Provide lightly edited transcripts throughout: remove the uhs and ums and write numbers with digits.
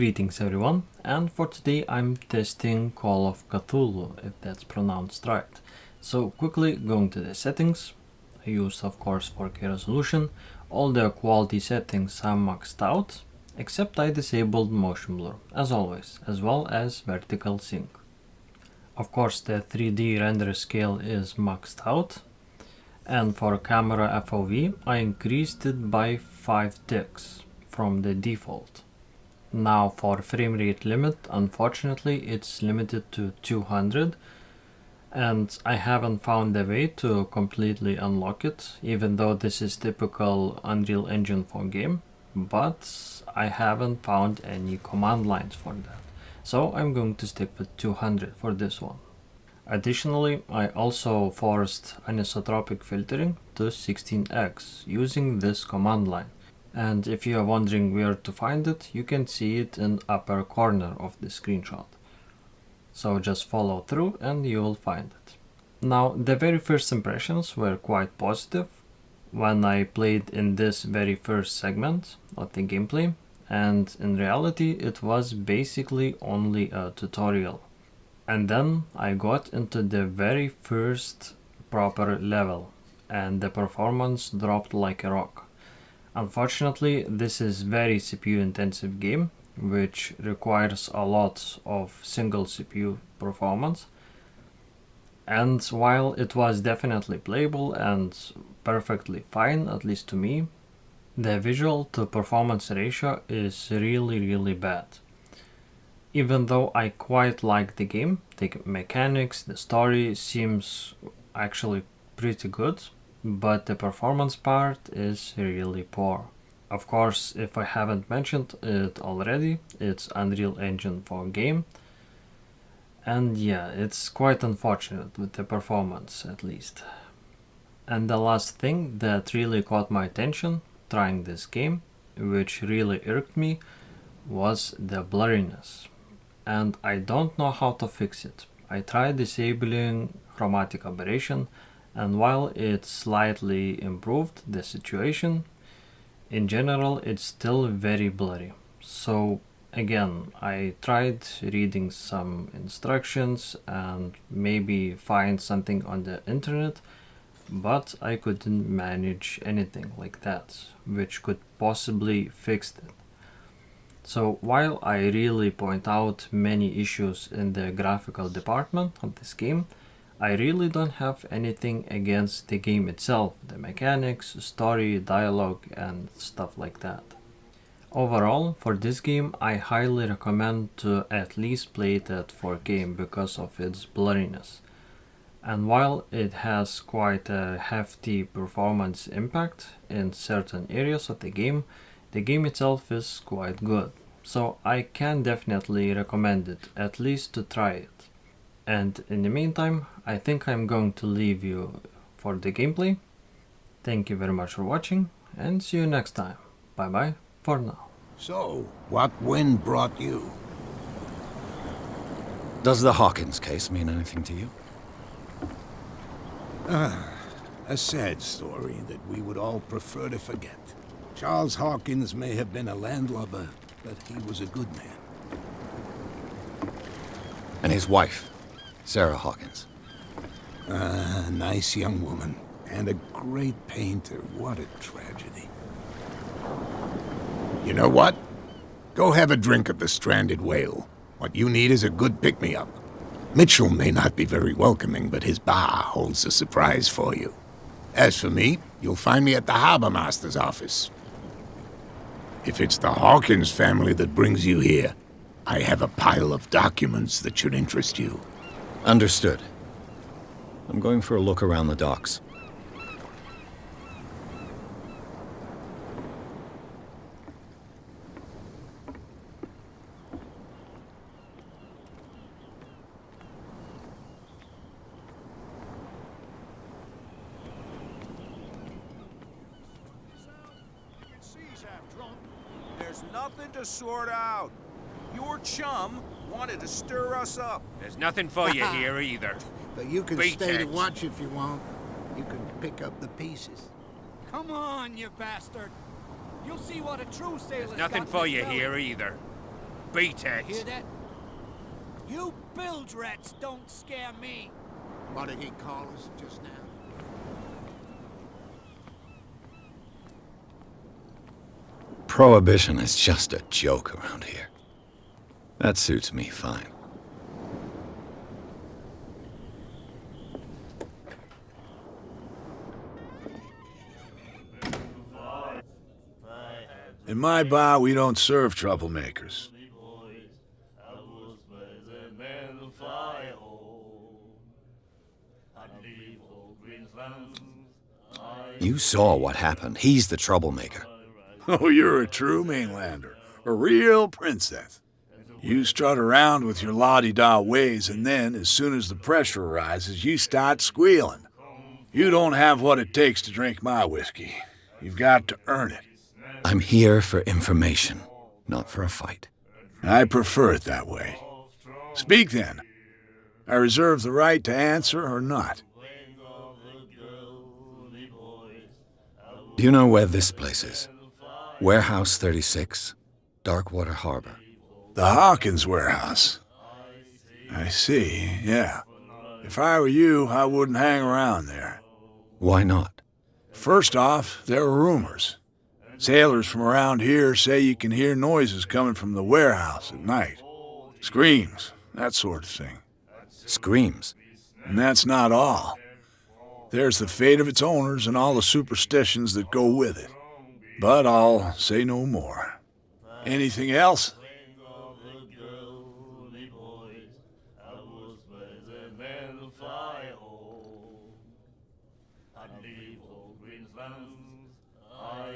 Greetings everyone, and for today I'm testing Call of Cthulhu, if that's pronounced right. So quickly going to the settings, I use of course 4K resolution, all the quality settings are maxed out, except I disabled motion blur, as always, as well as vertical sync. Of course the 3D render scale is maxed out, and for camera FOV I increased it by 5 ticks from the default. Now for frame rate limit, unfortunately it's limited to 200 and I haven't found a way to completely unlock it, even though this is typical Unreal Engine 4 game, but I haven't found any command lines for that. So I'm going to stick with 200 for this one. Additionally, I also forced anisotropic filtering to 16x using this command line. And if you are wondering where to find it, you can see it in upper corner of the screenshot. So just follow through and you will find it. Now the very first impressions were quite positive when I played in this very first segment of the gameplay, and in reality it was basically only a tutorial. And then I got into the very first proper level and the performance dropped like a rock. Unfortunately, this is very CPU intensive game, which requires a lot of single CPU performance. And while it was definitely playable and perfectly fine, at least to me, the visual to performance ratio is really bad. Even though I quite like the game, the mechanics, the story seems actually pretty good, but the performance part is really poor. Of course, if I haven't mentioned it already, it's Unreal Engine 4 game. And yeah, it's quite unfortunate with the performance at least. And the last thing that really caught my attention trying this game, which really irked me, was the blurriness. And I don't know how to fix it. I tried disabling chromatic aberration, and while it slightly improved the situation, in general it's still very blurry. So again, I tried reading some instructions and maybe find something on the internet, but I couldn't manage anything like that, which could possibly fix it. So while I really point out many issues in the graphical department of this game, I really don't have anything against the game itself, the mechanics, story, dialogue and stuff like that. Overall, for this game I highly recommend to at least play it at 4K because of its blurriness. And while it has quite a hefty performance impact in certain areas of the game itself is quite good. So I can definitely recommend it, at least to try it. And in the meantime, I think I'm going to leave you for the gameplay. Thank you very much for watching, and see you next time. Bye bye for now. So, what wind brought you? Does the Hawkins case mean anything to you? A sad story that we would all prefer to forget. Charles Hawkins may have been a landlubber, but he was a good man. And his wife, Sarah Hawkins. A nice young woman, and a great painter. What a tragedy. You know what? Go have a drink of the Stranded Whale. What you need is a good pick-me-up. Mitchell may not be very welcoming, but his bar holds a surprise for you. As for me, you'll find me at the Harbor Master's office. If it's the Hawkins family that brings you here, I have a pile of documents that should interest you. Understood. I'm going for a look around the docks. There's nothing to sort out. Your chum wanted to stir us up. There's nothing for you here either. But you can Beat stay to it. watch if you want. You can pick up the pieces. Come on, you bastard! You'll see what a true sailor's Nothing got for in you his belly. here either. beat it. Hear that? You bilge rats don't scare me. What did he call us just now? Prohibition is just a joke around here. That suits me fine. In my bar, we don't serve troublemakers. You saw what happened. He's the troublemaker. Oh, you're a true mainlander. A real princess. You strut around with your la-di-da ways, and then, as soon as the pressure arises, you start squealing. You don't have what it takes to drink my whiskey. You've got to earn it. I'm here for information, not for a fight. I prefer it that way. Speak then. I reserve the right to answer or not. Do you know where this place is? Warehouse 36, Darkwater Harbor. The Hawkins warehouse. I see, yeah. If I were you, I wouldn't hang around there. Why not? First off, there are rumors. Sailors from around here say you can hear noises coming from the warehouse at night. Screams, that sort of thing. Screams? And that's not all. There's the fate of its owners and all the superstitions that go with it. But I'll say no more. Anything else?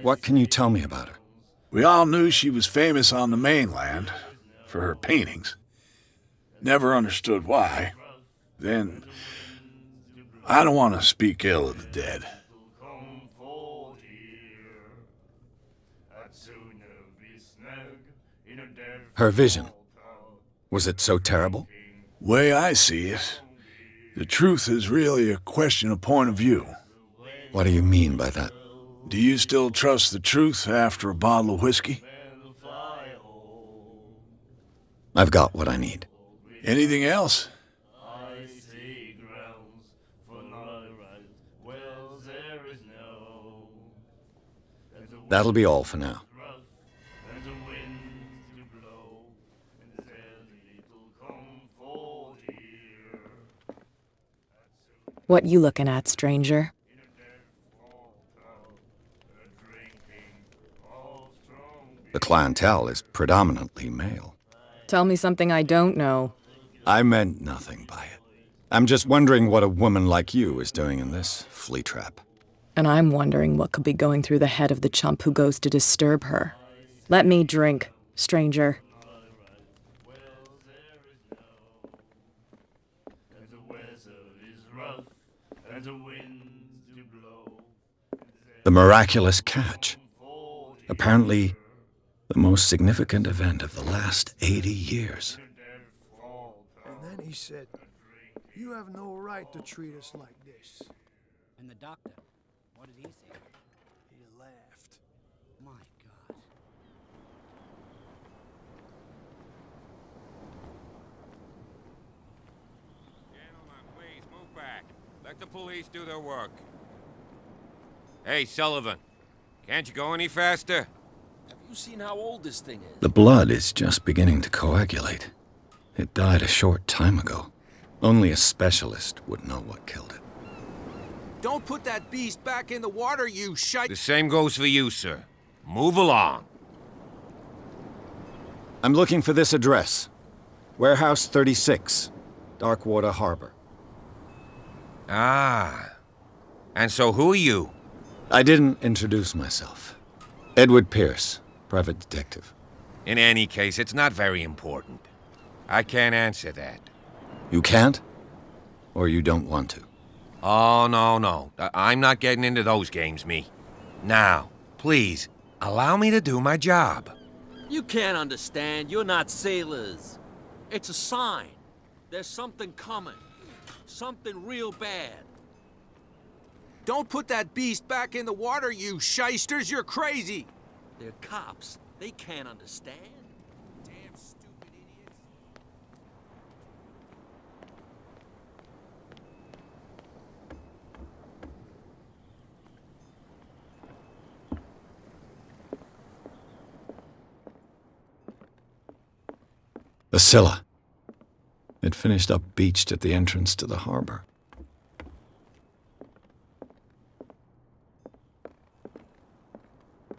What can you tell me about her? We all knew she was famous on the mainland for her paintings. Never understood why. Then, I don't want to speak ill of the dead. Her vision. Was it so terrible? Way I see it, the truth is really a question of point of view. What do you mean by that? Do you still trust the truth after a bottle of whiskey? I've got what I need. Anything else? That'll be all for now. What you looking at, stranger? The clientele is predominantly male. Tell me something I don't know. I meant nothing by it. I'm just wondering what a woman like you is doing in this flea trap. And I'm wondering what could be going through the head of the chump who goes to disturb her. Let me drink, stranger. The miraculous catch. Apparently, the most significant event of the last 80 years. And then he said, "You have no right to treat us like this." And the doctor, what did he say? He laughed. My God. Gentlemen, please move back. Let the police do their work. Hey, Sullivan. Can't you go any faster? Have you seen how old this thing is? The blood is just beginning to coagulate. It died a short time ago. Only a specialist would know what killed it. Don't put that beast back in the water, you shite. The same goes for you, sir. Move along. I'm looking for this address. Warehouse 36, Darkwater Harbor. Ah. And so who are you? I didn't introduce myself. Edward Pierce, private detective. In any case, it's not very important. I can't answer that. You can't? Or you don't want to? Oh, no. I'm not getting into those games, me. Now, please, allow me to do my job. You can't understand. You're not sailors. It's a sign. There's something coming. Something real bad. Don't put that beast back in the water, you shysters. You're crazy. They're cops. They can't understand. Damn stupid. The Scylla. It finished up beached at the entrance to the harbor.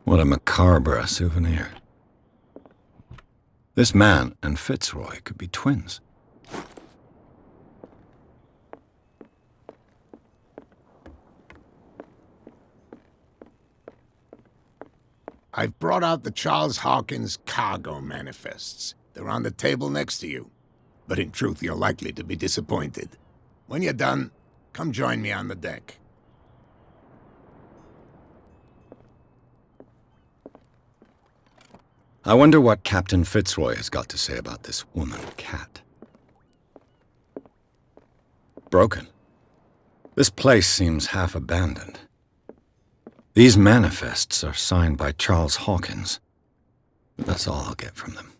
What a macabre souvenir. This man and Fitzroy could be twins. I've brought out the Charles Hawkins cargo manifests. They're on the table next to you. But in truth, you're likely to be disappointed. When you're done, come join me on the deck. I wonder what Captain Fitzroy has got to say about this woman cat. Broken. This place seems half abandoned. These manifests are signed by Charles Hawkins, but that's all I'll get from them.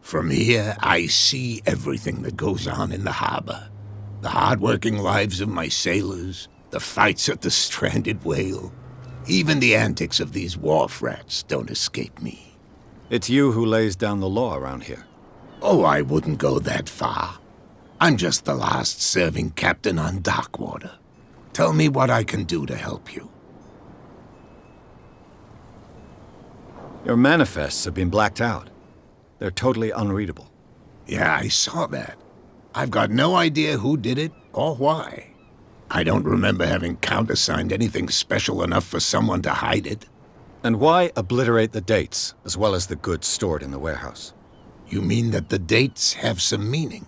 From here, I see everything that goes on in the harbor. The hard-working lives of my sailors, the fights at the stranded whale. Even the antics of these wharf rats don't escape me. It's you who lays down the law around here. Oh, I wouldn't go that far. I'm just the last serving captain on Darkwater. Tell me what I can do to help you. Your manifests have been blacked out. They're totally unreadable. Yeah, I saw that. I've got no idea who did it or why. I don't remember having countersigned anything special enough for someone to hide it. And why obliterate the dates, as well as the goods stored in the warehouse? You mean that the dates have some meaning?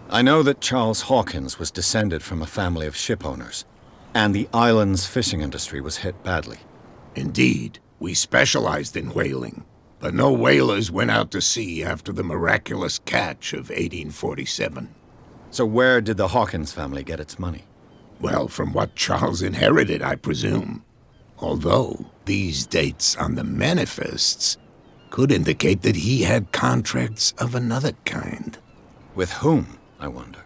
I know that Charles Hawkins was descended from a family of ship owners, and the island's fishing industry was hit badly. Indeed, we specialized in whaling, but no whalers went out to sea after the miraculous catch of 1847. So where did the Hawkins family get its money? Well, from what Charles inherited, I presume. Although, these dates on the manifests could indicate that he had contracts of another kind. With whom, I wonder?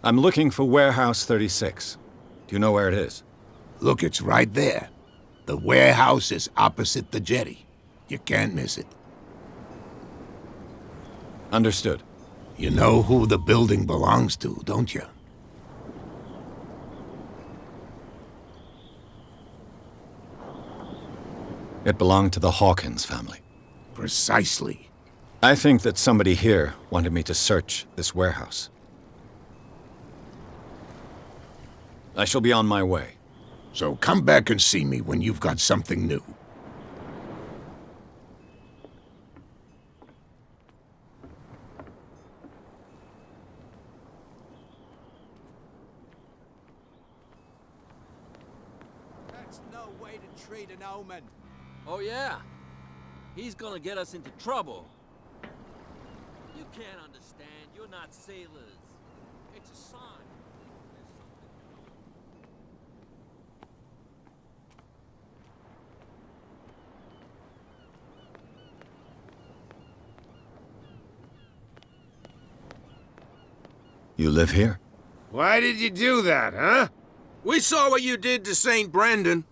I'm looking for Warehouse 36. Do you know where it is? Look, it's right there. The warehouse is opposite the jetty. You can't miss it. Understood. You know who the building belongs to, don't you? It belonged to the Hawkins family. Precisely. I think that somebody here wanted me to search this warehouse. I shall be on my way. So come back and see me when you've got something new. That's no way to treat an omen. Oh, yeah? He's gonna get us into trouble. You can't understand. You're not sailors. It's a sign. You live here? Why did you do that, huh? We saw what you did to St. Brendan.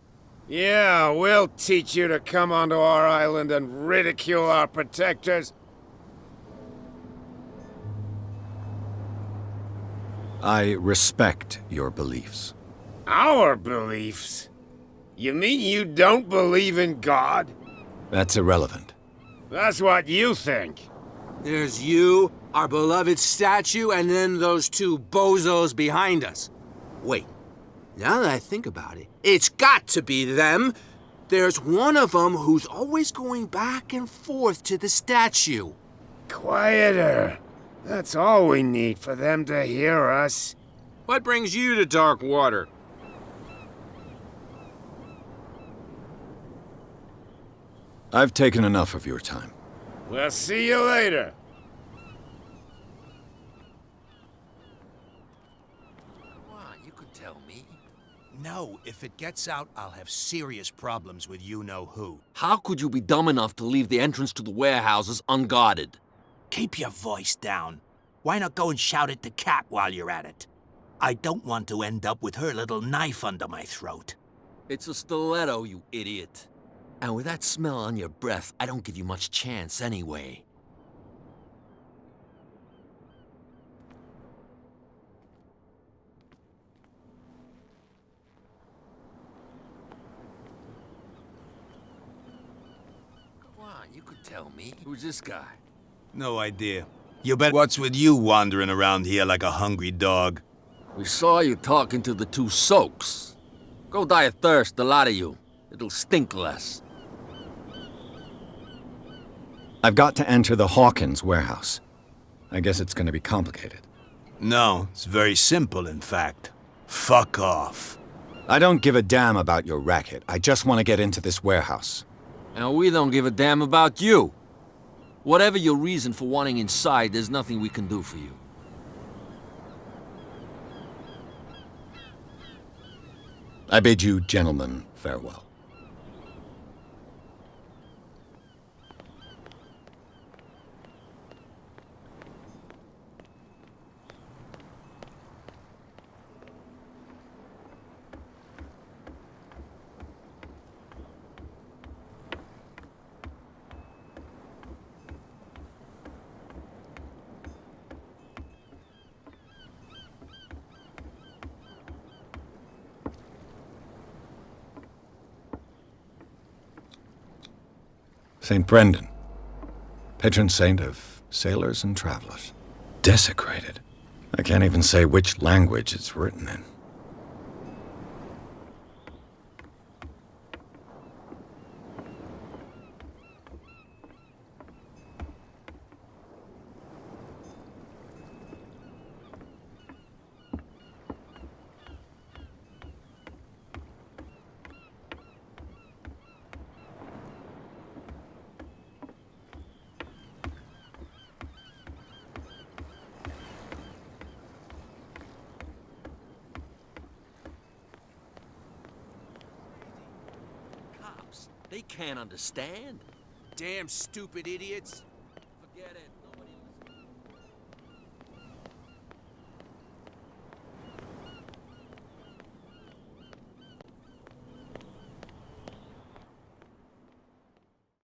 Yeah, we'll teach you to come onto our island and ridicule our protectors. I respect your beliefs. Our beliefs? You mean you don't believe in God? That's irrelevant. That's what you think. There's you, our beloved statue, and then those two bozos behind us. Wait, now that I think about it, it's got to be them. There's one of them who's always going back and forth to the statue. Quieter. That's all we need for them to hear us. What brings you to Darkwater? I've taken enough of your time. We'll see you later. Come on, you could tell me. No, if it gets out, I'll have serious problems with you-know-who. How could you be dumb enough to leave the entrance to the warehouses unguarded? Keep your voice down. Why not go and shout at the cat while you're at it? I don't want to end up with her little knife under my throat. It's a stiletto, you idiot. And with that smell on your breath, I don't give you much chance anyway. Come on, you could tell me. Who's this guy? No idea. You bet. What's with you wandering around here like a hungry dog? We saw you talking to the two soaks. Go die of thirst, the lot of you. It'll stink less. I've got to enter the Hawkins warehouse. I guess it's gonna be complicated. No, it's very simple, in fact. Fuck off. I don't give a damn about your racket. I just want to get into this warehouse. And we don't give a damn about you. Whatever your reason for wanting inside, there's nothing we can do for you. I bid you gentlemen farewell. St. Brendan, patron saint of sailors and travelers. Desecrated. I can't even say which language it's written in. They can't understand. Damn stupid idiots.